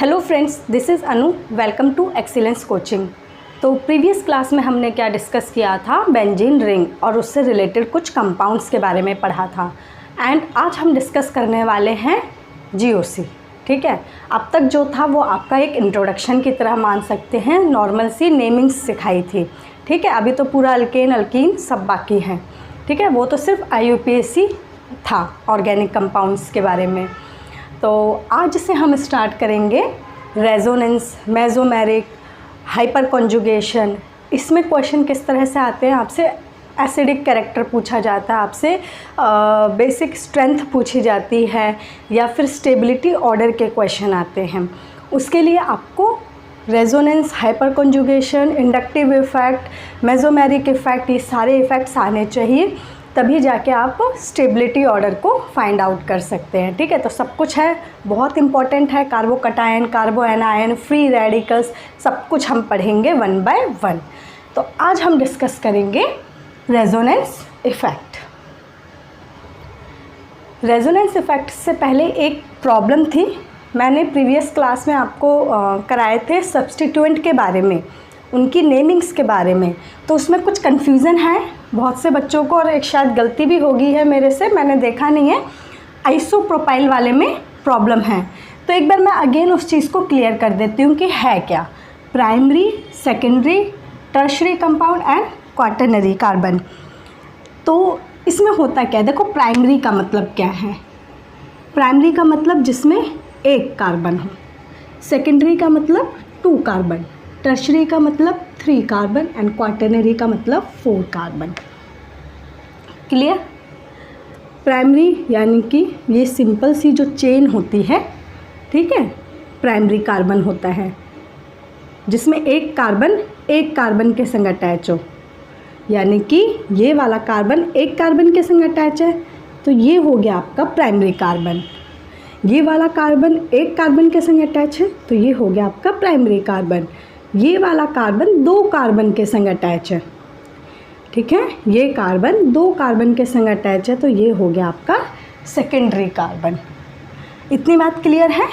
Hello friends, this is Anu. Welcome to excellence coaching. तो previous class में हमने क्या डिस्कस किया था, बेंजीन रिंग और उससे रिलेटेड कुछ कंपाउंड्स के बारे में पढ़ा था। एंड आज हम डिस्कस करने वाले हैं जीओसी। ठीक है, अब तक जो था वो आपका एक इंट्रोडक्शन की तरह मान सकते हैं, नॉर्मल सी नेमिंग्स सिखाई थी। ठीक है, अभी तो पूरा अल्केन अल्कीन सब बाकी हैं। ठीक है, वो तो सिर्फ IUPAC था ऑर्गेनिक कंपाउंड्स के बारे में। तो आज से हम स्टार्ट करेंगे रेजोनेंस, मेसोमेरिक, हाइपर कॉन्जुगेशन। इसमें क्वेश्चन किस तरह से आते हैं, आपसे एसिडिक कैरेक्टर पूछा जाता है, आपसे बेसिक स्ट्रेंथ पूछी जाती है, या फिर स्टेबिलिटी ऑर्डर के क्वेश्चन आते हैं। उसके लिए आपको resonance, hyper conjugation, inductive effect, mesomeric effect, ये सारे इफ़ेक्ट्स आने चाहिए, तभी जाके आप स्टेबिलिटी ऑर्डर को फाइंड आउट कर सकते हैं। ठीक है, तो सब कुछ है, बहुत इंपॉर्टेंट है। कार्बोकटायन, कार्बो एनायन, फ्री रेडिकल्स, सब कुछ हम पढ़ेंगे वन बाय वन। तो आज हम डिस्कस करेंगे रेजोनेंस इफ़ेक्ट। रेजोनेंस इफ़ेक्ट से पहले एक प्रॉब्लम थी, मैंने प्रीवियस क्लास में आपको कराए थे सब्स्टिट्यूएंट के बारे में, उनकी नेमिंग्स के बारे में। तो उसमें कुछ कन्फ्यूज़न है बहुत से बच्चों को, और एक शायद गलती भी होगी है मेरे से, मैंने देखा नहीं है। आइसोप्रोपाइल वाले में प्रॉब्लम है, तो एक बार मैं अगेन उस चीज़ को क्लियर कर देती हूँ कि है क्या। Primary, secondary, tertiary compound and quaternary carbon. तो इसमें होता क्या है, देखो प्राइमरी का मतलब क्या है। प्राइमरी का मतलब जिसमें एक कार्बन हो, सेकेंडरी का मतलब 2 कार्बन, टर्शरी का मतलब 3 कार्बन एंड क्वाटरनरी का मतलब 4 कार्बन। क्लियर? प्राइमरी यानी कि ये सिंपल सी जो चेन होती है, ठीक है, प्राइमरी कार्बन होता है जिसमें एक कार्बन के संग अटैच हो, यानी कि ये वाला कार्बन एक कार्बन के संग अटैच है, तो ये हो गया आपका प्राइमरी कार्बन। ये वाला कार्बन एक कार्बन के संग अटैच है, तो ये हो गया आपका प्राइमरी कार्बन। ये वाला कार्बन 2 कार्बन के संग अटैच है, ठीक है, ये कार्बन 2 कार्बन के संग अटैच है, तो ये हो गया आपका सेकेंडरी कार्बन। इतनी बात क्लियर है?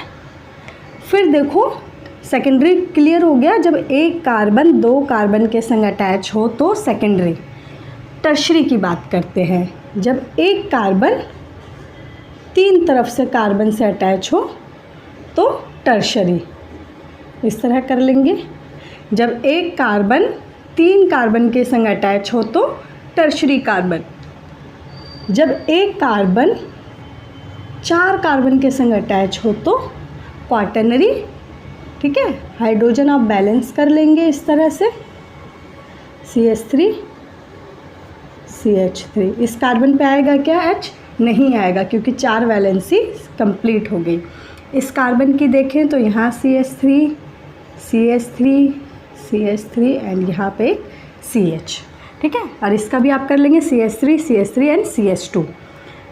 फिर देखो, सेकेंडरी क्लियर हो गया, जब एक कार्बन 2 कार्बन के संग अटैच हो तो सेकेंडरी। टर्शरी की बात करते हैं, जब एक कार्बन 3 तरफ से कार्बन से अटैच हो तो टर्शरी। इस तरह कर लेंगे, जब एक कार्बन 3 कार्बन के संग अटैच हो तो टर्शरी कार्बन। जब एक कार्बन 4 कार्बन के संग अटैच हो तो क्वाटरनरी। ठीक है, हाइड्रोजन आप बैलेंस कर लेंगे इस तरह से, CH3 CH3। इस कार्बन पे आएगा क्या H? नहीं आएगा, क्योंकि 4 वैलेंसी कंप्लीट हो गई। इस कार्बन की देखें तो यहाँ CH3 CH3 CH3 एंड यहाँ पे CH। ठीक है, और इसका भी आप कर लेंगे CH3 एंड CH2।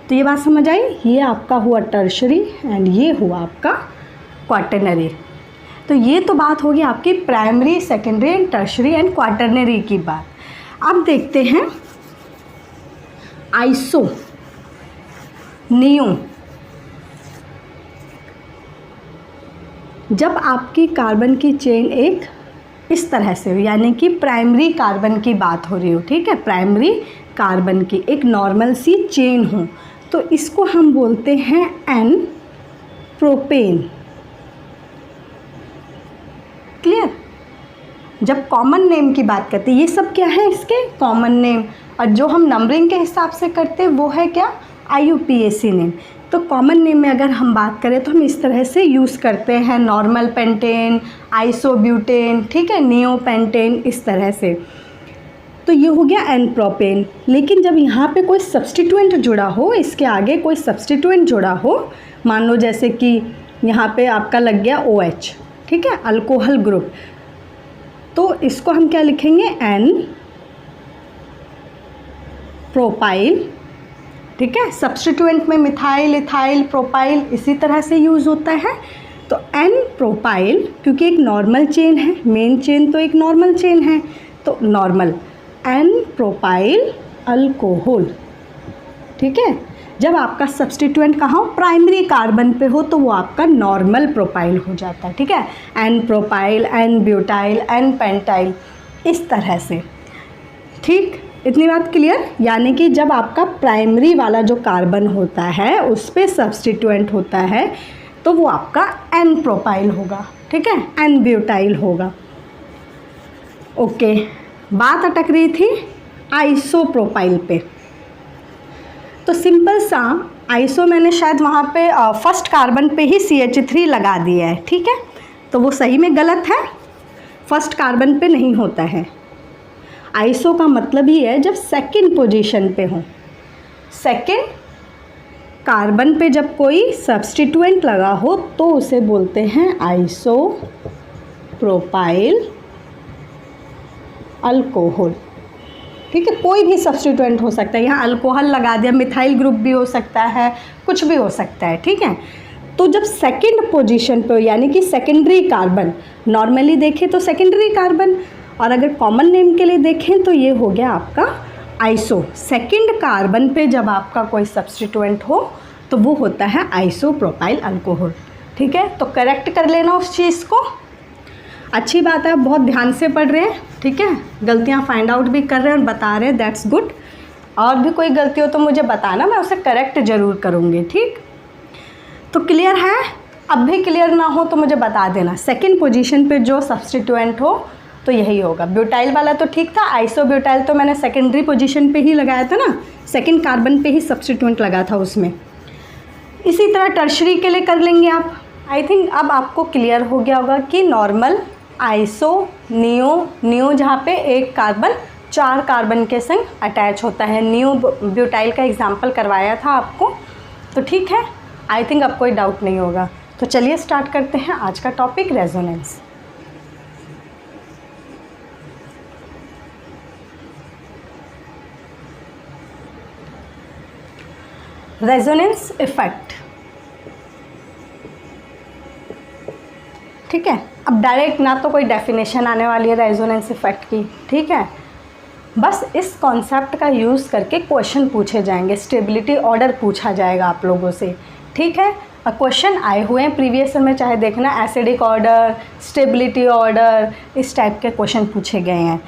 तो ये बात समझ आई, ये आपका हुआ टर्शरी एंड ये हुआ आपका क्वाटरनरी। तो ये तो बात होगी आपकी primary, secondary and tertiary and quaternary की बात। अब देखते हैं आइसो, नियो। जब आपकी कार्बन की चेन एक इस तरह से हो, यानी कि प्राइमरी कार्बन की बात हो रही हो, ठीक है, प्राइमरी कार्बन की एक नॉर्मल सी चेन हो, तो इसको हम बोलते हैं एन प्रोपेन। क्लियर? जब कॉमन नेम की बात करते हैं, ये सब क्या है इसके कॉमन नेम, और जो हम नंबरिंग के हिसाब से करते हैं वो है क्या, IUPAC नेम। तो कॉमन नेम में अगर हम बात करें तो हम इस तरह से यूज़ करते हैं, नॉर्मल पेंटेन, आइसोब्यूटेन, ठीक है, नियोपेंटेन, इस तरह से। तो ये हो गया एन प्रोपेन। लेकिन जब यहाँ पे कोई सब्स्टिट्यूएंट जुड़ा हो, इसके आगे कोई सब्स्टिट्यूएंट जुड़ा हो, मान लो जैसे कि यहाँ पे आपका लग गया OH, ठीक है, अल्कोहल ग्रुप, तो इसको हम क्या लिखेंगे, एन प्रोपाइल। ठीक है, सब्स्टिट्यूएंट में मिथाइल, इथाइल, प्रोपाइल इसी तरह से यूज़ होता है। तो एन प्रोपाइल, क्योंकि एक नॉर्मल चेन है, मेन चेन तो एक नॉर्मल चेन है, तो नॉर्मल एन प्रोपाइल अल्कोहल। ठीक है, जब आपका सब्स्टिट्यूएंट कहाँ हो, प्राइमरी कार्बन पे हो, तो वो आपका नॉर्मल प्रोपाइल हो जाता है, ठीक है। N propyl, n butyl, n pentyl, इस तरह से, ठीक। इतनी बात क्लियर। यानी कि जब आपका प्राइमरी वाला जो कार्बन होता है उस पर सब्स्टिट्यूएंट होता है तो वो आपका एन प्रोपाइल होगा, ठीक है, एन ब्यूटाइल होगा। ओके, बात अटक रही थी आइसोप्रोपाइल पे। तो सिंपल सा आइसो मैंने शायद वहाँ पे फर्स्ट कार्बन पे ही CH3 लगा दिया है, ठीक है, तो वो सही में गलत है, फर्स्ट कार्बन पे नहीं होता है। आइसो का मतलब ही है जब सेकंड पोजीशन पे हो, सेकंड कार्बन पे जब कोई सब्स्टिट्यूएंट लगा हो तो उसे बोलते हैं आइसो प्रोपाइल अल्कोहल, ठीक है। कोई भी सब्स्टिट्यूएंट हो सकता है, यहाँ अल्कोहल लगा दिया, मिथाइल ग्रुप भी हो सकता है, कुछ भी हो सकता है, ठीक है। तो जब सेकंड पोजीशन पे, यानी कि सेकेंडरी कार्बन, नॉर्मली देखें तो सेकेंडरी कार्बन, और अगर कॉमन नेम के लिए देखें तो ये हो गया आपका आइसो। सेकंड कार्बन पे जब आपका कोई सब्स्टिट्यूएंट हो तो वो होता है आइसोप्रोपाइल अल्कोहल, ठीक है। तो करेक्ट कर लेना उस चीज़ को। अच्छी बात है, आप बहुत ध्यान से पढ़ रहे हैं, ठीक है, गलतियाँ फाइंड आउट भी कर रहे हैं और बता रहे हैं, दैट्स गुड। और भी कोई गलती हो तो मुझे बताना, मैं उसे करेक्ट ज़रूर करूँगी, ठीक। तो क्लियर है? अब भी क्लियर ना हो तो मुझे बता देना। सेकंड पोजीशन पे जो सब्स्टिट्यूएंट हो तो यही होगा। ब्यूटाइल वाला तो ठीक था, आइसोब्यूटाइल तो मैंने सेकेंडरी पोजीशन पे ही लगाया था ना, सेकंड कार्बन पे ही सब्स्टिट्यूएंट लगा था उसमें। इसी तरह टर्शरी के लिए कर लेंगे आप। आई थिंक अब आपको क्लियर हो गया होगा कि नॉर्मल, आइसो, नियो, नियो जहाँ पे एक कार्बन 4 कार्बन के संग अटैच होता है, नियो ब्यूटाइल का एग्जाम्पल करवाया था आपको, तो ठीक है। आई थिंक अब कोई डाउट नहीं होगा। तो चलिए स्टार्ट करते हैं आज का टॉपिक, रेजोनेंस। रेजोनेंस इफेक्ट, ठीक है। अब डायरेक्ट ना तो कोई डेफिनेशन आने वाली है रेजोनेंस इफेक्ट की, ठीक है, बस इस कॉन्सेप्ट का यूज़ करके क्वेश्चन पूछे जाएंगे, स्टेबिलिटी ऑर्डर पूछा जाएगा आप लोगों से, ठीक है। क्वेश्चन आए हुए हैं प्रीवियस ईयर में, चाहे देखना एसिडिक ऑर्डर, स्टेबिलिटी ऑर्डर, इस टाइप के क्वेश्चन पूछे गए हैं।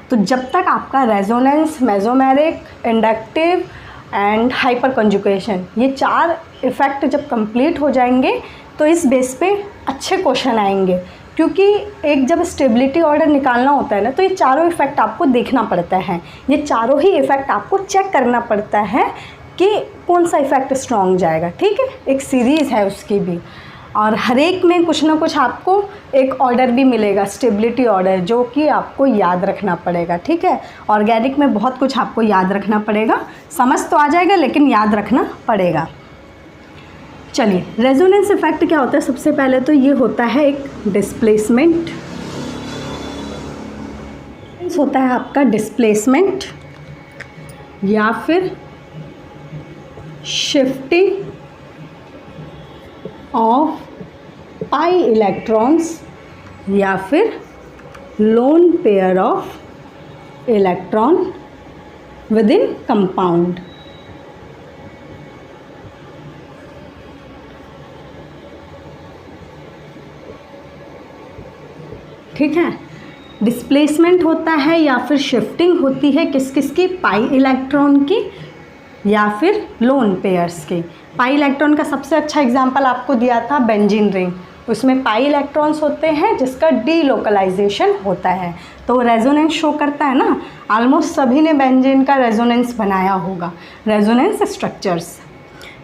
तो जब तक आपका resonance, mesomeric, inductive and hyper conjugation, ये 4 इफ़ेक्ट जब कंप्लीट हो जाएंगे तो इस बेस पे अच्छे क्वेश्चन आएंगे, क्योंकि एक जब स्टेबिलिटी ऑर्डर निकालना होता है ना तो ये चारों इफ़ेक्ट आपको देखना पड़ता है, ये चारों ही इफ़ेक्ट आपको चेक करना पड़ता है कि कौन सा इफ़ेक्ट स्ट्रॉन्ग जाएगा, ठीक है। एक सीरीज़ है उसकी भी, और हर एक में कुछ ना कुछ आपको एक ऑर्डर भी मिलेगा, स्टेबिलिटी ऑर्डर, जो कि आपको याद रखना पड़ेगा, ठीक है। ऑर्गेनिक में बहुत कुछ आपको याद रखना पड़ेगा, समझ तो आ जाएगा लेकिन याद रखना पड़ेगा। चलिए, रेजोनेंस इफेक्ट क्या होता है? सबसे पहले तो ये होता है एक डिस्प्लेसमेंट, होता है आपका डिस्प्लेसमेंट या फिर शिफ्टिंग ऑफ पाई इलेक्ट्रॉन्स या फिर lone pair of electron with in compound. ठीक है, डिस्प्लेसमेंट होता है या फिर शिफ्टिंग होती है किस किस की? पाई इलेक्ट्रॉन की या फिर लोन पेयर्स की। पाई इलेक्ट्रॉन का सबसे अच्छा एग्जांपल आपको दिया था बेंजीन रिंग, उसमें पाई इलेक्ट्रॉन्स होते हैं जिसका डीलोकलाइजेशन होता है, तो रेजोनेंस शो करता है ना। ऑलमोस्ट सभी ने बेंजीन का रेजोनेंस बनाया होगा, रेजोनेंस स्ट्रक्चर्स।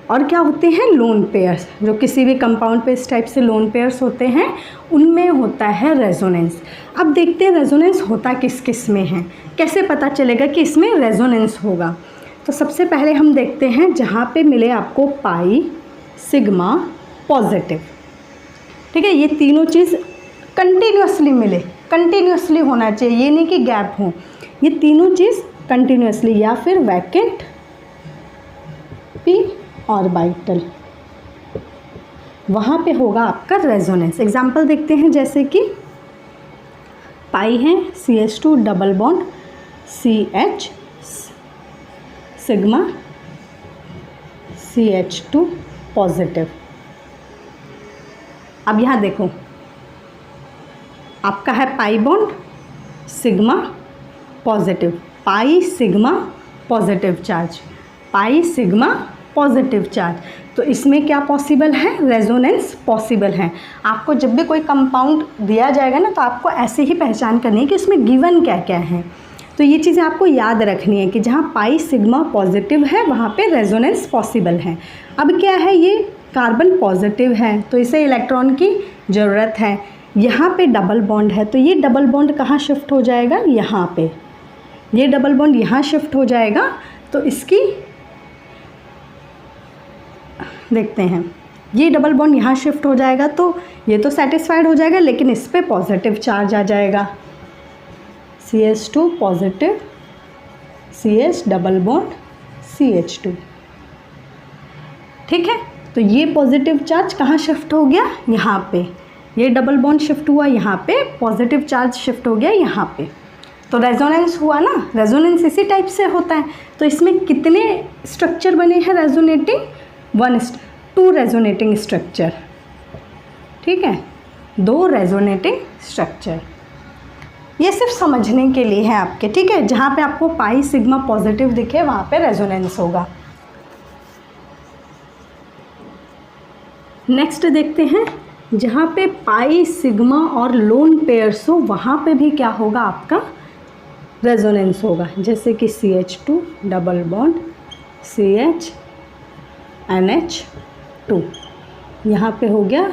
और क्या होते हैं? लोन पेयर्स, जो किसी भी कंपाउंड पे इस टाइप से लोन पेयर्स होते हैं उनमें होता है रेजोनेंस। अब देखते हैं रेजोनेंस होता किस किस में है, कैसे पता चलेगा कि इसमें रेजोनेंस होगा। तो सबसे पहले हम देखते हैं जहाँ पे मिले आपको पाई, सिग्मा, पॉजिटिव, ठीक है, ये तीनों चीज़ कंटिन्यूसली मिले, कंटिन्यूसली होना चाहिए, ये नहीं कि गैप हो, ये तीनों चीज़ कंटिन्यूसली, या फिर वैकेंट, पी ऑर्बिटल, वहाँ पे होगा आपका रेजोनेंस। एग्जाम्पल देखते हैं, जैसे कि पाई है CH2 double bond CH, sigma CH2 positive. अब यहाँ देखो, आपका है pi bond sigma positive, pi sigma positive charge, pi sigma positive charge. तो इसमें क्या पॉसिबल है, रेजोनेंस पॉसिबल है। आपको जब भी कोई कंपाउंड दिया जाएगा ना, तो आपको ऐसे ही पहचान करनी है कि इसमें गिवन क्या क्या है। तो ये चीज़ें आपको याद रखनी है कि जहाँ पाई सिग्मा पॉजिटिव है वहाँ पे रेजोनेंस पॉसिबल है। अब क्या है, ये कार्बन पॉजिटिव है तो इसे इलेक्ट्रॉन की ज़रूरत है। यहाँ पे डबल बॉन्ड है तो ये डबल बॉन्ड कहाँ शिफ्ट हो जाएगा, यहाँ पे। ये डबल बॉन्ड यहाँ शिफ्ट हो जाएगा तो इसकी देखते हैं, ये डबल बॉन्ड यहाँ शिफ्ट हो जाएगा तो ये तो सेटिस्फाइड हो जाएगा, लेकिन इस पर पॉजिटिव चार्ज आ जाएगा। CH2 positive, CH double bond CH2। ठीक है, तो ये पॉजिटिव चार्ज कहाँ शिफ्ट हो गया, यहाँ पे। ये डबल बॉन्ड शिफ्ट हुआ यहाँ पे, पॉजिटिव चार्ज शिफ्ट हो गया यहाँ पे। तो रेजोनेंस हुआ ना, रेजोनेंस इसी टाइप से होता है। तो इसमें कितने स्ट्रक्चर बने हैं रेजोनेटिंग, 2 रेजोनेटिंग स्ट्रक्चर। ठीक है, 2 रेजोनेटिंग स्ट्रक्चर। ये सिर्फ समझने के लिए है आपके, ठीक है। जहाँ पे आपको पाई सिग्मा पॉजिटिव दिखे वहाँ पे रेजोनेंस होगा। नेक्स्ट देखते हैं, जहाँ पे पाई सिग्मा और लोन पेयर्स हो वहाँ पे भी क्या होगा, आपका रेजोनेंस होगा। जैसे कि CH2 double bond CH NH2, यहाँ पे हो गया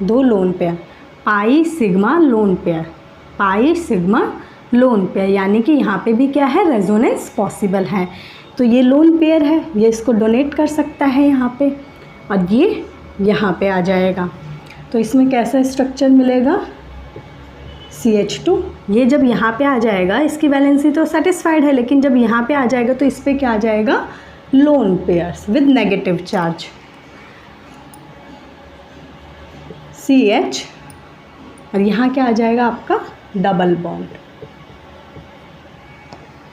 2 lone pair, pi sigma lone pair, pi sigma lone pair, यानी कि यहाँ पे भी क्या है, रेजोनेंस पॉसिबल है। तो ये लोन पेयर है, ये इसको डोनेट कर सकता है यहाँ पे, और ये यहाँ पे आ जाएगा। तो इसमें कैसा स्ट्रक्चर मिलेगा, CH2। ये जब यहाँ पे आ जाएगा, इसकी वैलेंसी तो सेटिस्फाइड है, लेकिन जब यहाँ पे आ जाएगा तो इस पर क्या आ जाएगा, lone pairs with negative charge, CH, और यहाँ क्या आ जाएगा आपका डबल बॉन्ड।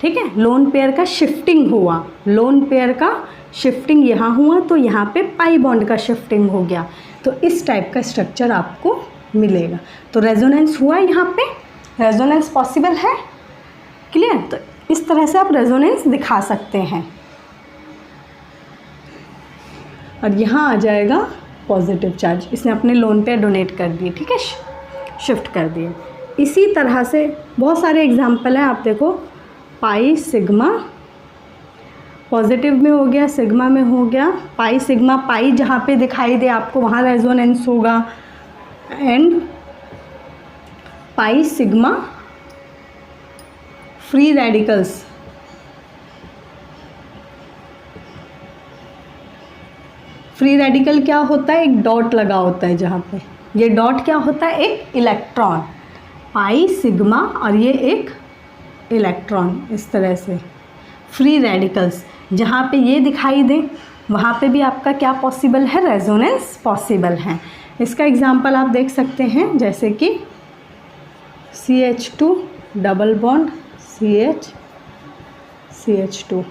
ठीक है, लोन पेयर का शिफ्टिंग हुआ, लोन पेयर का शिफ्टिंग यहाँ हुआ तो यहाँ पे पाई बॉन्ड का शिफ्टिंग हो गया। तो इस टाइप का स्ट्रक्चर आपको मिलेगा। तो रेजोनेंस हुआ यहाँ पे, रेजोनेंस पॉसिबल है, क्लियर। तो इस तरह से आप रेजोनेंस दिखा सकते हैं। और यहाँ आ जाएगा पॉजिटिव चार्ज, इसने अपने लोन पे डोनेट कर दिए, ठीक है, शिफ्ट कर दिए। इसी तरह से बहुत सारे एग्जाम्पल हैं, आप देखो, पाई सिग्मा पॉजिटिव में हो गया, सिग्मा में हो गया, पाई सिग्मा, पाई जहाँ पे दिखाई दे आपको वहाँ रेजोनेंस होगा, and pi sigma free radicals, free radical क्या होता है, एक डॉट लगा होता है जहाँ पे, ये डॉट क्या होता है, एक इलेक्ट्रॉन, पाई सिग्मा, और ये एक इलेक्ट्रॉन। इस तरह से फ्री रेडिकल्स जहाँ पे ये दिखाई दे वहाँ पे भी आपका क्या पॉसिबल है, रेजोनेंस पॉसिबल है। इसका एग्जांपल आप देख सकते हैं, जैसे कि CH2 डबल बॉन्ड CH2।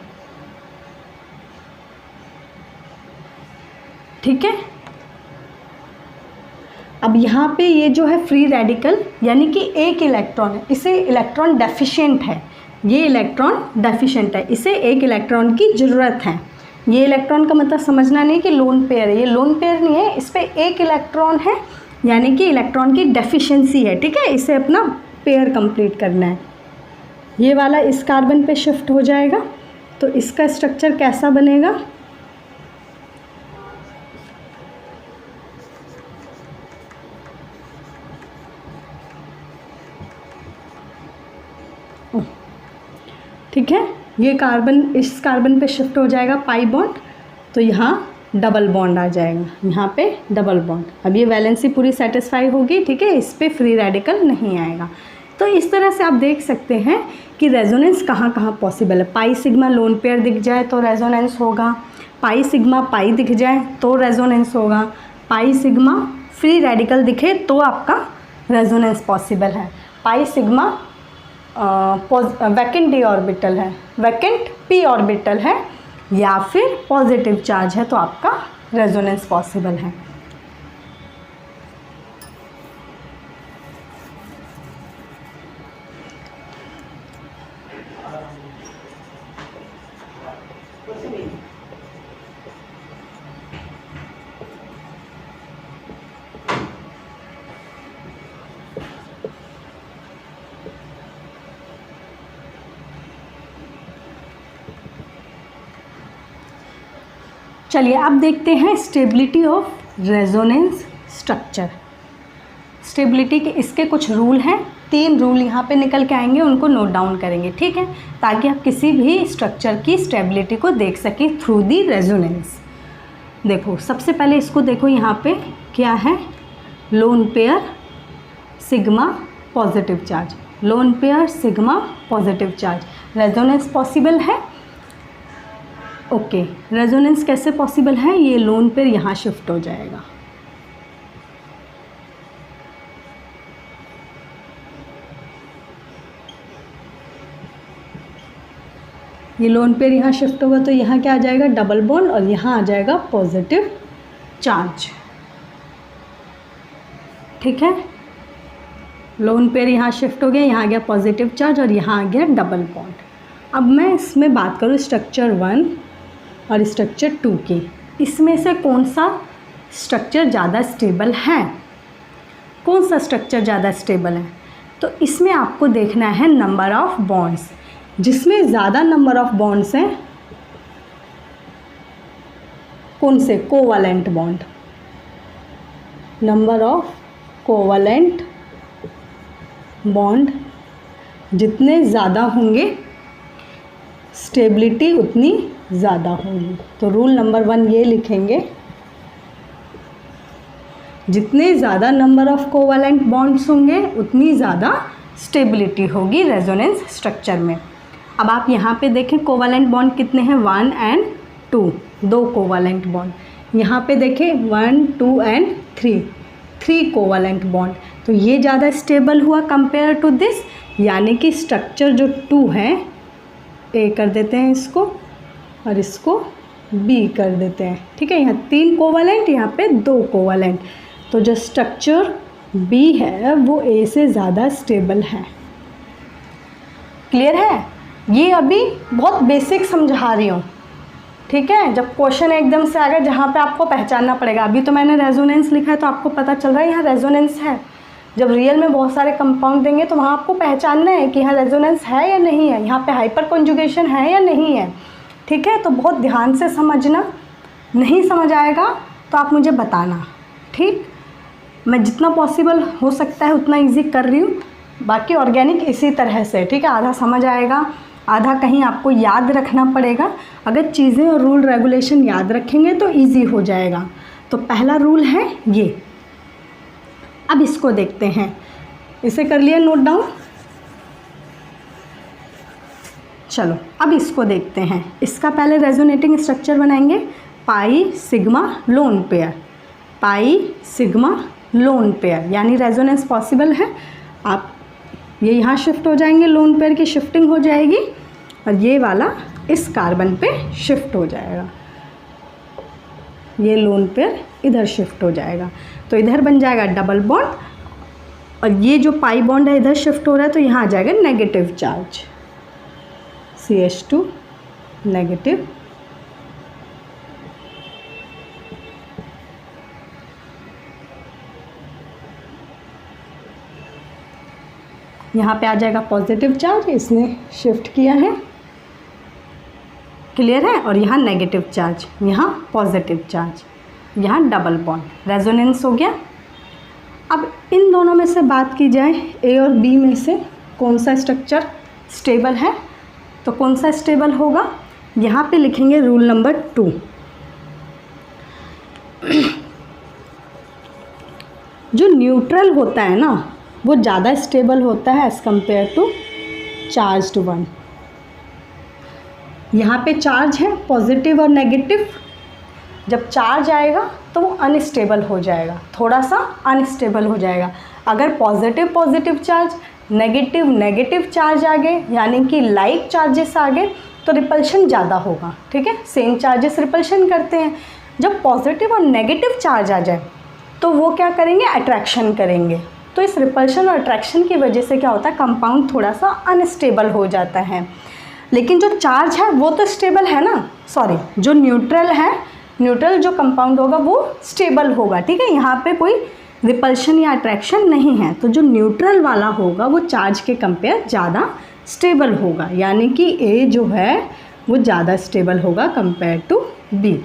ठीक है, अब यहाँ पे ये जो है फ्री रेडिकल, यानी कि एक इलेक्ट्रॉन है, इसे इलेक्ट्रॉन डेफिशिएंट है, ये इलेक्ट्रॉन डेफिशिएंट है, इसे एक इलेक्ट्रॉन की ज़रूरत है। ये इलेक्ट्रॉन का मतलब समझना नहीं कि लोन पेयर है, ये लोन पेयर नहीं है, इस पर एक इलेक्ट्रॉन है, यानी कि इलेक्ट्रॉन की डेफिशिएंसी है। ठीक है, इसे अपना पेयर कंप्लीट करना है। ये वाला इस कार्बन पे शिफ्ट हो जाएगा तो इसका स्ट्रक्चर कैसा बनेगा, ठीक है, ये कार्बन इस कार्बन पे शिफ्ट हो जाएगा पाई बॉन्ड, तो यहाँ डबल बॉन्ड आ जाएगा, यहाँ पे डबल बॉन्ड। अब ये वैलेंसी पूरी सेटिस्फाई होगी, ठीक है, इस पर फ्री रेडिकल नहीं आएगा। तो इस तरह से आप देख सकते हैं कि रेजोनेंस कहाँ कहाँ पॉसिबल है। पाई सिग्मा लोन पेयर दिख जाए तो रेजोनेंस होगा, पाई सिग्मा पाई दिख जाए तो रेजोनेंस होगा, पाई सिग्मा फ्री रेडिकल दिखे तो आपका रेजोनेंस पॉसिबल है। Pi sigma vacant d orbital है, वैकेंट p ऑर्बिटल है, या फिर पॉजिटिव चार्ज है तो आपका रेजोनेंस पॉसिबल है। चलिए अब देखते हैं stability of resonance structure. Stability के इसके कुछ रूल हैं, 3 रूल यहाँ पे निकल के आएंगे, उनको नोट डाउन करेंगे, ठीक है, ताकि आप किसी भी स्ट्रक्चर की स्टेबिलिटी को देख सकें थ्रू दी रेजोनेंस। देखो सबसे पहले इसको देखो, यहाँ पे क्या है, lone pair sigma positive charge, lone pair sigma positive charge, resonance possible है। ओके, रेजोनेंस कैसे पॉसिबल है, ये लोन पेयर यहाँ शिफ्ट हो जाएगा, ये लोन पेयर यहाँ शिफ्ट होगा तो यहाँ क्या आ जाएगा, डबल बॉन्ड, और यहाँ आ जाएगा पॉजिटिव चार्ज, ठीक है। लोन पेयर यहाँ शिफ्ट हो गया, यहाँ आ गया पॉजिटिव चार्ज और यहाँ आ गया डबल बॉन्ड। अब मैं इसमें बात करूँ स्ट्रक्चर 1 और स्ट्रक्चर 2 की, इसमें से कौन सा स्ट्रक्चर ज़्यादा स्टेबल है, कौन सा स्ट्रक्चर ज़्यादा स्टेबल है, तो इसमें आपको देखना है नंबर ऑफ बॉन्ड्स। जिसमें ज़्यादा नंबर ऑफ बॉन्ड्स हैं, कौन से, covalent bond, number of covalent bond जितने ज़्यादा होंगे स्टेबिलिटी उतनी ज़्यादा होगी। तो रूल नंबर 1 ये लिखेंगे, जितने ज़्यादा नंबर ऑफ कोवैलेंट बॉन्ड्स होंगे उतनी ज़्यादा स्टेबिलिटी होगी रेजोनेंस स्ट्रक्चर में। अब आप यहाँ पे देखें कोवैलेंट बॉन्ड कितने हैं, 1 और 2, 2 कोवैलेंट बॉन्ड। यहाँ पे देखें 1, 2 और 3 कोवैलेंट बॉन्ड, तो ये ज़्यादा स्टेबल हुआ कंपेयर टू दिस, यानी कि स्ट्रक्चर जो 2 है, ए कर देते हैं इसको और इसको बी कर देते हैं, ठीक है। यहाँ 3 कोवैलेंट, यहाँ पे 2 कोवैलेंट, तो जो स्ट्रक्चर बी है वो ए से ज़्यादा स्टेबल है। क्लियर है, ये अभी बहुत बेसिक समझा रही हूँ, ठीक है। जब क्वेश्चन एकदम से आ गया जहाँ पे आपको पहचानना पड़ेगा, अभी तो मैंने रेजोनेंस लिखा है तो आपको पता चल रहा है यहाँ रेजोनेंस है। जब रियल में बहुत सारे कंपाउंड देंगे तो वहाँ आपको पहचानना है कि यहाँ रेजोनेंस है या नहीं है, यहाँ पे हाइपर कॉन्जुगेशन है या नहीं है, ठीक है। तो बहुत ध्यान से समझना, नहीं समझ आएगा तो आप मुझे बताना, ठीक। मैं जितना पॉसिबल हो सकता है उतना ईजी कर रही हूँ, बाकी ऑर्गेनिक इसी तरह से, ठीक है। आधा समझ आएगा, आधा कहीं आपको याद रखना पड़ेगा। अगर चीज़ें और रूल रेगुलेशन याद रखेंगे तो इजी हो जाएगा। तो पहला रूल है ये। अब इसको देखते हैं, इसे कर लिया नोट डाउन। चलो अब इसको देखते हैं। इसका पहले रेजोनेटिंग स्ट्रक्चर बनाएंगे, pi sigma lone pair, pi sigma lone pair, यानी रेजोनेंस पॉसिबल है। आप ये यहाँ शिफ्ट हो जाएंगे, लोन पेयर की शिफ्टिंग हो जाएगी और ये वाला इस कार्बन पे शिफ्ट हो जाएगा, ये लोन पेयर इधर शिफ्ट हो जाएगा, तो इधर बन जाएगा डबल बॉन्ड और ये जो पाई बॉन्ड है इधर शिफ्ट हो रहा है तो यहाँ आ जाएगा नेगेटिव चार्ज, CH2 नेगेटिव। यहाँ पे आ जाएगा पॉजिटिव चार्ज, इसने शिफ्ट किया है, क्लियर है। और यहाँ नेगेटिव चार्ज, यहाँ पॉजिटिव चार्ज, यहाँ डबल बॉन्ड, रेजोनेंस हो गया। अब इन दोनों में से बात की जाए, ए और बी में से कौन सा स्ट्रक्चर स्टेबल है, तो कौन सा स्टेबल होगा, यहाँ पे लिखेंगे रूल नंबर 2। जो न्यूट्रल होता है ना वो ज़्यादा स्टेबल होता है as compared to charged one. यहाँ पे चार्ज है पॉजिटिव और नेगेटिव, जब चार्ज आएगा तो वो अनस्टेबल हो जाएगा, थोड़ा सा अनस्टेबल हो जाएगा। अगर पॉजिटिव चार्ज, नेगेटिव चार्ज आ गए, यानी कि लाइक चार्जेस आ गए, तो रिपल्शन ज़्यादा होगा, ठीक है। सेम चार्जेस रिपल्शन करते हैं। जब पॉजिटिव और नेगेटिव चार्ज आ जाए तो वो क्या करेंगे, अट्रैक्शन करेंगे। तो इस रिपल्शन और अट्रैक्शन की वजह से क्या होता है, कंपाउंड थोड़ा सा अनस्टेबल हो जाता है। लेकिन जो चार्ज है वो तो स्टेबल है ना, सॉरी, जो न्यूट्रल है, न्यूट्रल जो कंपाउंड होगा वो स्टेबल होगा, ठीक है। यहाँ पे कोई रिपल्शन या अट्रैक्शन नहीं है, तो जो न्यूट्रल वाला होगा वो चार्ज के कंपेयर ज़्यादा स्टेबल होगा, यानी कि ए जो है वो ज़्यादा स्टेबल होगा कंपेयर टू बी।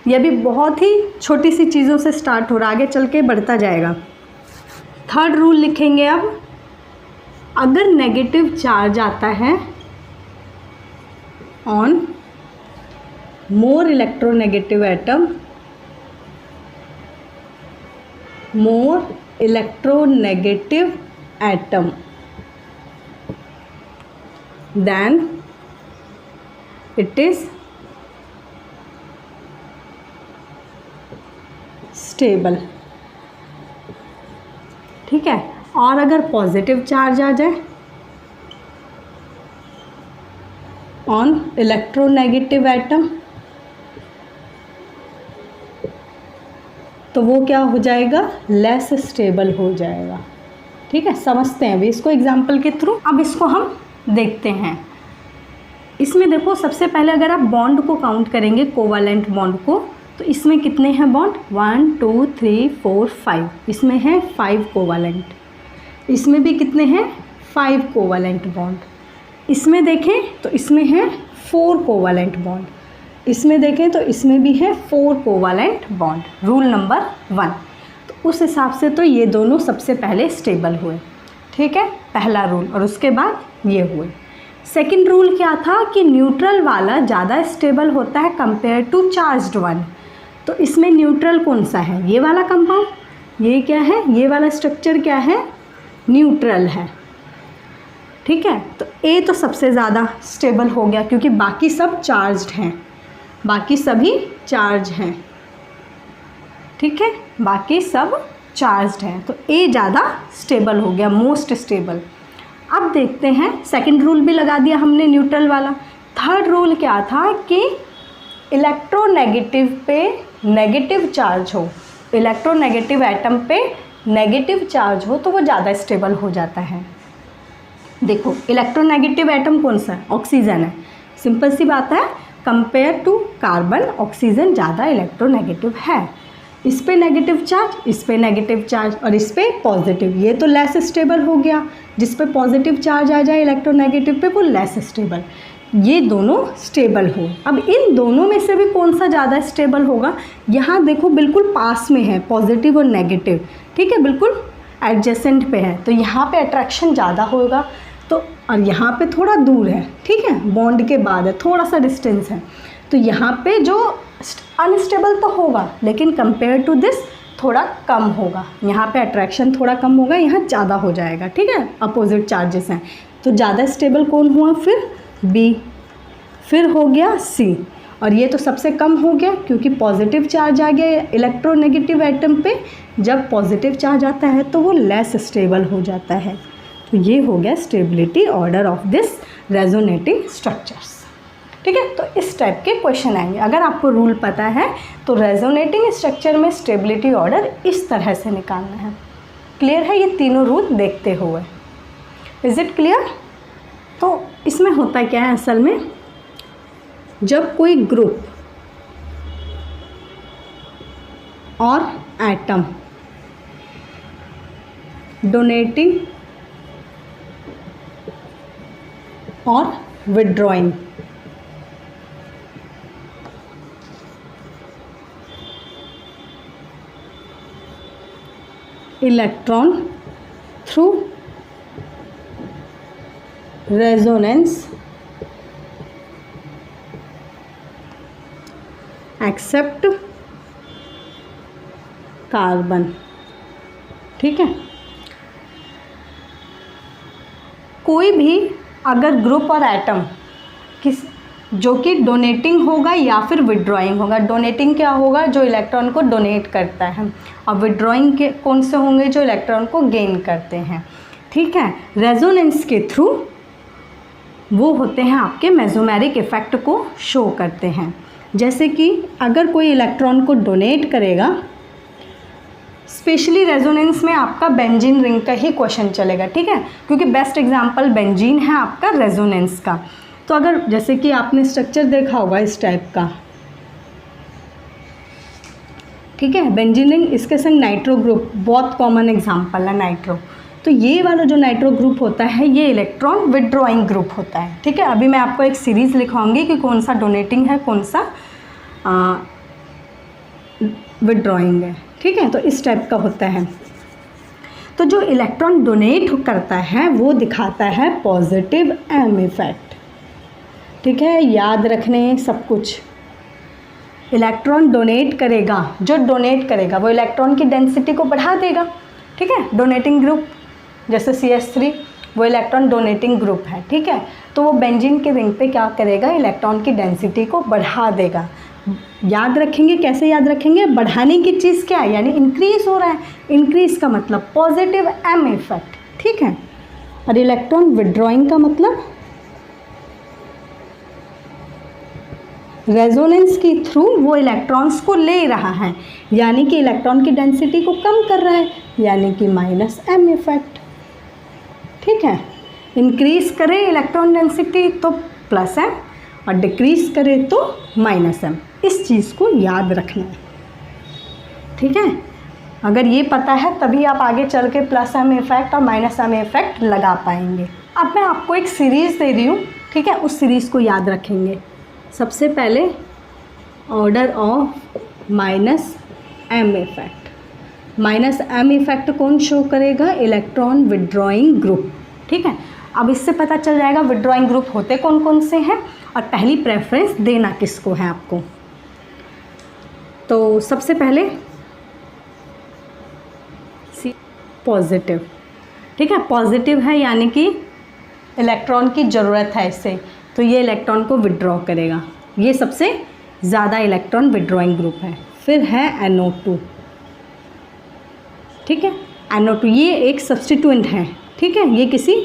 यह भी बहुत ही छोटी सी चीज़ों से स्टार्ट हो रहा है, आगे चल के बढ़ता जाएगा। थर्ड रूल लिखेंगे अब, अगर नेगेटिव चार्ज आता है on more electronegative atom, more electronegative atom then it is stable, ठीक है। और अगर पॉजिटिव चार्ज आ जाए ऑन इलेक्ट्रोनेगेटिव एटम तो वो क्या हो जाएगा, लेस स्टेबल हो जाएगा, ठीक है। समझते हैं अभी इसको एग्जाम्पल के थ्रू। अब इसको हम देखते हैं। इसमें देखो, सबसे पहले अगर आप बॉन्ड को काउंट करेंगे, कोवैलेंट बॉन्ड को, तो इसमें कितने हैं बॉन्ड, 1 2 3 4 5, इसमें है 5 कोवैलेंट। इसमें भी कितने हैं, 5 कोवैलेंट बॉन्ड। इसमें देखें तो इसमें है 4 कोवैलेंट बॉन्ड। इसमें देखें तो इसमें भी है 4 कोवैलेंट बॉन्ड। रूल नंबर 1, तो उस हिसाब से तो ये दोनों सबसे पहले स्टेबल हुए, ठीक है, पहला रूल। और उसके बाद ये हुए। सेकंड रूल क्या था कि न्यूट्रल वाला ज़्यादा स्टेबल होता है कंपेयर टू चार्ज्ड वन। तो इसमें न्यूट्रल कौन सा है, ये वाला कंपाउंड, ये क्या है, ये वाला स्ट्रक्चर क्या है, न्यूट्रल है, ठीक है। तो ए तो सबसे ज़्यादा स्टेबल हो गया क्योंकि बाकी सब चार्ज्ड हैं, बाकी सभी चार्ज हैं, ठीक है, बाकी सब चार्ज्ड हैं, तो ए ज़्यादा स्टेबल हो गया, मोस्ट स्टेबल। अब देखते हैं, सेकंड रूल भी लगा दिया हमने न्यूट्रल वाला। थर्ड रूल क्या था कि इलेक्ट्रोनेगेटिव पे नेगेटिव चार्ज हो, इलेक्ट्रोनेगेटिव एटम पे नेगेटिव चार्ज हो तो वो ज़्यादा स्टेबल हो जाता है। देखो, इलेक्ट्रोनेगेटिव एटम कौन सा है, ऑक्सीजन है। सिंपल सी बात है, कंपेयर टू कार्बन ऑक्सीजन ज़्यादा इलेक्ट्रोनेगेटिव है। इस पे नेगेटिव चार्ज, इस पे नेगेटिव चार्ज और इस पे पॉजिटिव, ये तो लेस स्टेबल हो गया। जिस पे पॉजिटिव चार्ज आ जाए इलेक्ट्रोनेगेटिव पे वो लेस स्टेबल, ये दोनों स्टेबल हो। अब इन दोनों में से भी कौन सा ज़्यादा स्टेबल होगा, यहाँ देखो बिल्कुल पास में है पॉजिटिव और नेगेटिव, ठीक है, बिल्कुल एडजेसेंट पे है, तो यहाँ पे अट्रैक्शन ज़्यादा होगा। तो और यहाँ पे थोड़ा दूर है, ठीक है, बॉन्ड के बाद है, थोड़ा सा डिस्टेंस है, तो यहाँ पे जो अनस्टेबल तो होगा लेकिन कंपेयर टू दिस थोड़ा कम होगा। यहाँ पे अट्रैक्शन थोड़ा कम होगा, यहाँ ज़्यादा हो जाएगा, ठीक है, अपोजिट चार्जेस हैं। तो ज़्यादा स्टेबल कौन हुआ फिर, बी, फिर हो गया सी, और ये तो सबसे कम हो गया क्योंकि पॉजिटिव चार्ज आ गया इलेक्ट्रोनेगेटिव एटम पे। जब पॉजिटिव चार्ज आता है तो वो लेस स्टेबल हो जाता है। तो ये हो गया stability order of this resonating structures, ठीक है। तो इस टाइप के क्वेश्चन आएंगे। अगर आपको रूल पता है तो रेजोनेटिंग स्ट्रक्चर में स्टेबिलिटी ऑर्डर इस तरह से निकालना है। क्लियर है ये तीनों रूल देखते हुए, इज इट क्लियर। तो इसमें होता क्या है असल में, जब कोई ग्रुप और एटम डोनेटिंग और withdrawing electron through resonance except carbon, ठीक है। कोई भी अगर ग्रुप और एटम किस जो कि डोनेटिंग होगा या फिर विड्रॉइंग होगा। डोनेटिंग क्या होगा, जो इलेक्ट्रॉन को डोनेट करता है, और विड्रॉइंग के कौन से होंगे, जो इलेक्ट्रॉन को गेन करते हैं, ठीक है। रेजोनेंस के थ्रू वो होते हैं आपके मेसोमेरिक इफ़ेक्ट को शो करते हैं। जैसे कि अगर कोई इलेक्ट्रॉन को डोनेट करेगा, स्पेशली रेजोनेंस में आपका बेंजीन रिंग का ही क्वेश्चन चलेगा, ठीक है, क्योंकि बेस्ट एग्जांपल बेंजीन है आपका रेजोनेंस का। तो अगर जैसे कि आपने स्ट्रक्चर देखा होगा इस टाइप का, ठीक है, बेंजीन रिंग, इसके संग नाइट्रो ग्रुप बहुत कॉमन एग्जांपल है नाइट्रो। तो ये वाला जो नाइट्रो ग्रुप होता है ये इलेक्ट्रॉन विड्रॉइंग ग्रुप होता है, ठीक है। अभी मैं आपको एक सीरीज़ लिखवाऊंगी कि कौन सा डोनेटिंग है, कौन सा विड्रॉइंग है, ठीक है। तो इस टाइप का होता है। तो जो इलेक्ट्रॉन डोनेट करता है वो दिखाता है पॉजिटिव एम इफेक्ट, ठीक है, याद रखने सब कुछ। इलेक्ट्रॉन डोनेट करेगा, जो डोनेट करेगा वो इलेक्ट्रॉन की डेंसिटी को बढ़ा देगा, ठीक है। डोनेटिंग ग्रुप जैसे CH3 वो इलेक्ट्रॉन डोनेटिंग ग्रुप है, ठीक है। तो वो बेंजीन के रिंग पे क्या करेगा, इलेक्ट्रॉन की डेंसिटी को बढ़ा देगा। याद रखेंगे, कैसे याद रखेंगे, बढ़ाने की चीज़ क्या है, यानी इंक्रीज हो रहा है, इंक्रीज का मतलब पॉजिटिव एम इफेक्ट, ठीक है। और इलेक्ट्रॉन विड्रॉइंग का मतलब रेजोनेंस के थ्रू वो इलेक्ट्रॉन्स को ले रहा है, यानी कि इलेक्ट्रॉन की डेंसिटी को कम कर रहा है, यानी कि माइनस एम इफेक्ट, ठीक है। इंक्रीज करे इलेक्ट्रॉन डेंसिटी तो प्लस एम और डिक्रीज करे तो माइनस एम। इस चीज़ को याद रखना है, ठीक है। अगर ये पता है तभी आप आगे चल के प्लस एम इफेक्ट और माइनस एम इफेक्ट लगा पाएंगे। अब मैं आपको एक सीरीज़ दे रही हूँ, ठीक है, उस सीरीज़ को याद रखेंगे। सबसे पहले order of minus M effect. Minus M effect कौन शो करेगा, इलेक्ट्रॉन विड्रॉइंग ग्रुप, ठीक है। अब इससे पता चल जाएगा विड्रॉइंग ग्रुप होते कौन कौन से हैं और पहली प्रेफरेंस देना किसको है आपको। तो सबसे पहले सी पॉजिटिव, ठीक है, पॉजिटिव है यानी कि इलेक्ट्रॉन की ज़रूरत है इससे, तो ये इलेक्ट्रॉन को विड्रॉ करेगा, ये सबसे ज़्यादा इलेक्ट्रॉन विड्रॉइंग ग्रुप है। फिर है NO2, ठीक है, NO2 ये एक सब्स्टिट्यूएंट है, ठीक है, ये किसी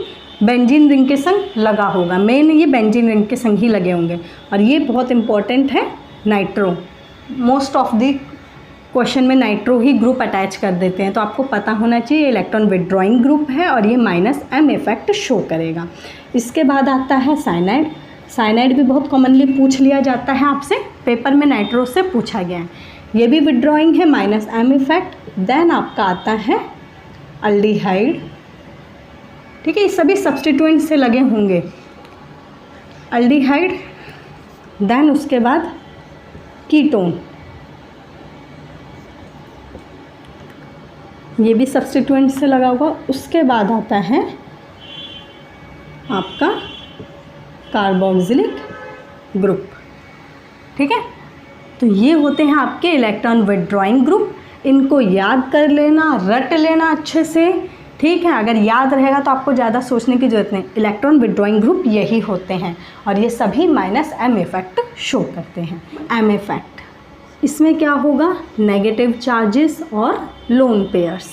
बेंजीन रिंग के संग लगा होगा, मेन ये बेंजीन रिंग के संग ही लगे होंगे। और ये बहुत इंपॉर्टेंट है nitro, most of the question में नाइट्रो ही ग्रुप अटैच कर देते हैं, तो आपको पता होना चाहिए इलेक्ट्रॉन विड्रॉइंग ग्रुप है और ये माइनस एम इफेक्ट शो करेगा। इसके बाद आता है साइनाइड। साइनाइड भी बहुत कॉमनली पूछ लिया जाता है आपसे, पेपर में नाइट्रो से पूछा गया है, ये भी विड्रॉइंग है, माइनस एम इफेक्ट। देन आपका आता है अल्डिहाइड, ठीक है, ये सभी सब्स्टिट्यूएंट से लगे होंगे, अल्डिहाइड। देन उसके बाद कीटोन, ये भी सब्स्टिट्यूएंट से लगा होगा। उसके बाद आता है आपका कार्बोक्सिलिक ग्रुप, ठीक है। तो ये होते हैं आपके इलेक्ट्रॉन विड्रॉइंग ग्रुप। इनको याद कर लेना, रट लेना अच्छे से, ठीक है। अगर याद रहेगा तो आपको ज़्यादा सोचने की ज़रूरत नहीं, इलेक्ट्रॉन विड्रॉइंग ग्रुप यही होते हैं और ये सभी माइनस एम इफेक्ट शो करते हैं। एम इफेक्ट इसमें क्या होगा, नेगेटिव चार्जेस और लोन पेयर्स।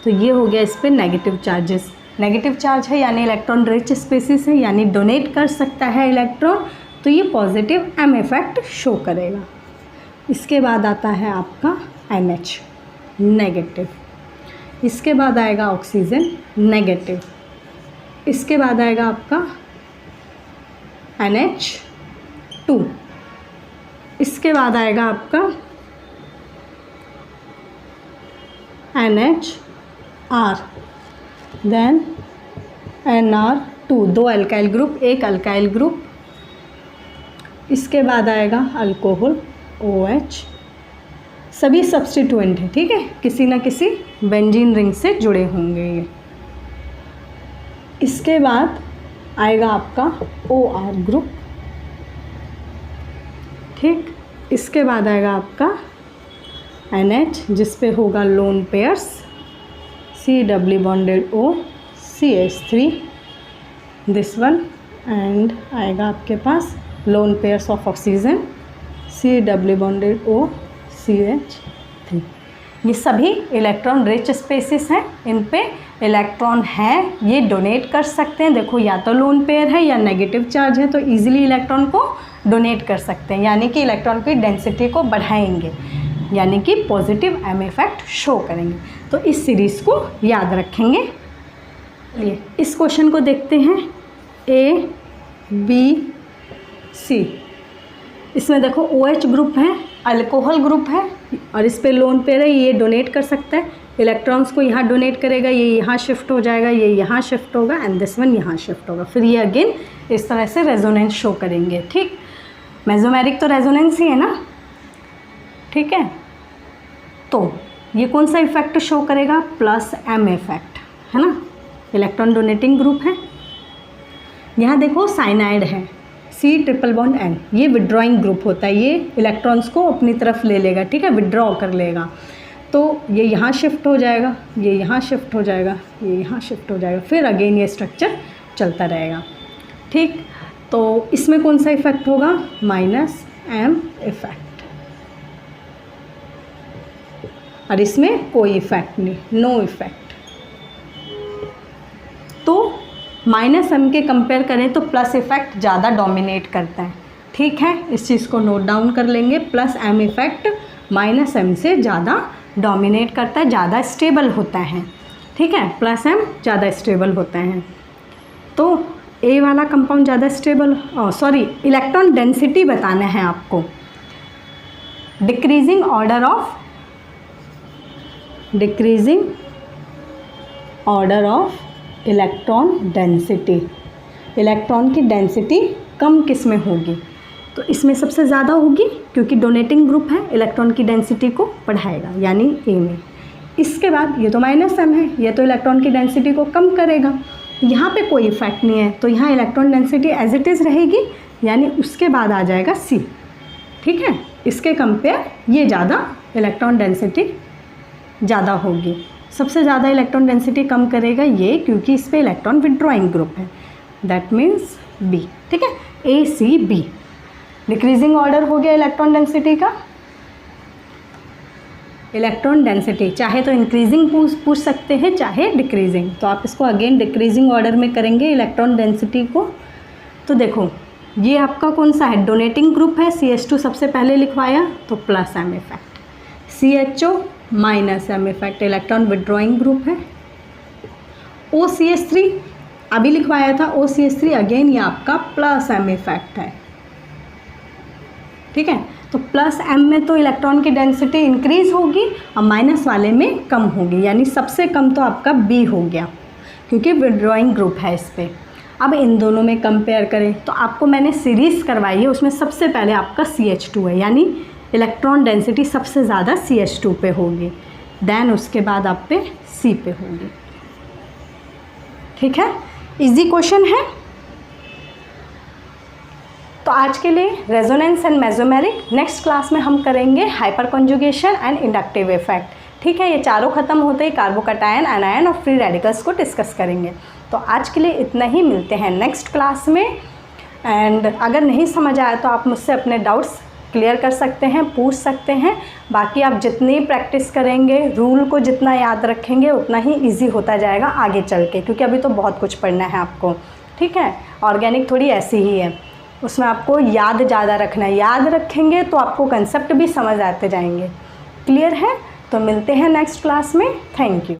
तो ये हो गया इस पर नेगेटिव चार्जेस। नेगेटिव चार्ज है यानी इलेक्ट्रॉन रिच स्पेसिस है, यानी डोनेट कर सकता है इलेक्ट्रॉन, तो ये पॉजिटिव एम इफेक्ट शो करेगा। इसके बाद आता है आपका NH नेगेटिव, इसके बाद आएगा ऑक्सीजन नेगेटिव, इसके बाद आएगा आपका NH2, इसके बाद आएगा आपका NHR, then NR2, 2 alkyl group, 1 alkyl group. इसके बाद आएगा अल्कोहल OH, सभी सब्स्टिट्यूएंट है, ठीक है, किसी ना किसी बेंजीन रिंग से जुड़े होंगे ये। इसके बाद आएगा आपका OR ग्रुप, ठीक। इसके बाद आएगा आपका NH जिस पे होगा lone pairs, CW bonded O, CH3 this one, and आएगा आपके पास lone pairs of oxygen, CW bonded O, CH3। ये सभी इलेक्ट्रॉन रिच स्पेसिस हैं, इन पे इलेक्ट्रॉन हैं, ये डोनेट कर सकते हैं। देखो या तो लोन पेयर है या नेगेटिव चार्ज है, तो इजीली इलेक्ट्रॉन को डोनेट कर सकते हैं, यानी कि इलेक्ट्रॉन की डेंसिटी को बढ़ाएंगे, यानी कि पॉजिटिव एम इफेक्ट शो करेंगे। तो इस सीरीज़ को याद रखेंगे। चलिए इस क्वेश्चन को देखते हैं। ए बी सी, इसमें देखो OH ग्रुप है, अल्कोहल ग्रुप है और इस पे लोन पेयर है, ये डोनेट कर सकता है इलेक्ट्रॉन्स को, यहाँ डोनेट करेगा, ये यहाँ शिफ्ट हो जाएगा, ये यहाँ शिफ्ट होगा एंड दिस वन यहाँ शिफ्ट होगा। फिर ये अगेन इस तरह से रेजोनेंस शो करेंगे। ठीक, मेसोमेरिक तो रेजोनेंस ही है ना, ठीक है। तो ये कौन सा इफेक्ट शो करेगा? प्लस एम इफेक्ट, है ना, इलेक्ट्रॉन डोनेटिंग ग्रुप है। यहाँ देखो साइनाइड है, C ट्रिपल बॉन्ड N, ये विड्रॉइंग ग्रुप होता है, ये इलेक्ट्रॉन्स को अपनी तरफ ले लेगा, ठीक है, विड्रॉ कर लेगा। तो ये यहाँ शिफ्ट हो जाएगा, ये यहाँ शिफ्ट हो जाएगा, ये यहाँ शिफ्ट हो जाएगा, फिर अगेन ये स्ट्रक्चर चलता रहेगा। ठीक, तो इसमें कौन सा इफेक्ट होगा? माइनस एम इफेक्ट, और इसमें कोई इफेक्ट नहीं, नो इफेक्ट। तो माइनस एम के कंपेयर करें तो प्लस इफेक्ट ज़्यादा डोमिनेट करता है, ठीक है, इस चीज़ को नोट डाउन कर लेंगे। Plus M effect minus M से ज़्यादा डोमिनेट करता है, ज़्यादा स्टेबल होता है, ठीक है, प्लस एम ज़्यादा स्टेबल होता है। तो ए वाला कंपाउंड ज़्यादा स्टेबल, इलेक्ट्रॉन डेंसिटी बताना है आपको। Decreasing order of electron density, electron की डेंसिटी कम किस में होगी? तो इसमें सबसे ज़्यादा होगी, क्योंकि डोनेटिंग ग्रुप है, इलेक्ट्रॉन की डेंसिटी को बढ़ाएगा, यानी ए में। इसके बाद ये तो माइनस एम है, ये तो इलेक्ट्रॉन की डेंसिटी को कम करेगा, यहाँ पे कोई इफेक्ट नहीं है, तो यहाँ electron density as it is रहेगी, यानी उसके बाद आ जाएगा सी, ठीक है। इसके कंपेयर ये ज़्यादा इलेक्ट्रॉन डेंसिटी ज़्यादा होगी, सबसे ज़्यादा इलेक्ट्रॉन डेंसिटी कम करेगा ये, क्योंकि इस पे इलेक्ट्रॉन विड्रॉइंग ग्रुप है, दैट मीन्स बी, ठीक है, ए सी बी। डिक्रीजिंग ऑर्डर हो गया इलेक्ट्रॉन डेंसिटी का। इलेक्ट्रॉन डेंसिटी चाहे तो इंक्रीजिंग पूछ सकते हैं, चाहे डिक्रीजिंग, तो आप इसको अगेन डिक्रीजिंग ऑर्डर में करेंगे इलेक्ट्रॉन डेंसिटी को। तो देखो ये आपका कौन सा है? डोनेटिंग ग्रुप है, CH2 सबसे पहले लिखवाया, तो plus M effect, CHO minus M effect, electron withdrawing group है। OCH3 अभी लिखवाया था, OCH3 अगेन ये आपका प्लस एम इफेक्ट है, ठीक है। तो प्लस एम में तो इलेक्ट्रॉन की डेंसिटी इंक्रीज होगी और माइनस वाले में कम होगी, यानी सबसे कम तो आपका बी हो गया, क्योंकि विड्रॉइंग ग्रुप है इस पर। अब इन दोनों में कंपेयर करें तो आपको मैंने सीरीज़ करवाई है, उसमें सबसे पहले आपका CH2 है, यानी इलेक्ट्रॉन डेंसिटी सबसे ज़्यादा CH2 पे होगी, देन उसके बाद आप पे C पे होगी, ठीक है। इजी क्वेश्चन है। तो आज के लिए resonance and mesomeric, next class में हम करेंगे hyper conjugation and inductive effect, ठीक है। ये चारों खत्म होते ही कार्बोकैटायन, एनायन और फ्री रेडिकल्स को डिस्कस करेंगे। तो आज के लिए इतना ही, मिलते हैं नेक्स्ट क्लास में। एंड अगर नहीं समझ आया तो आप मुझसे अपने डाउट्स क्लियर कर सकते हैं, पूछ सकते हैं। बाकी आप जितनी प्रैक्टिस करेंगे, रूल को जितना याद रखेंगे, उतना ही इजी होता जाएगा आगे चल के, क्योंकि अभी तो बहुत कुछ पढ़ना है आपको, ठीक है। ऑर्गेनिक थोड़ी ऐसी ही है, उसमें आपको याद ज़्यादा रखना है, याद रखेंगे तो आपको कंसेप्ट भी समझ आते जाएंगे। क्लियर है? तो मिलते हैं नेक्स्ट क्लास में। Thank you.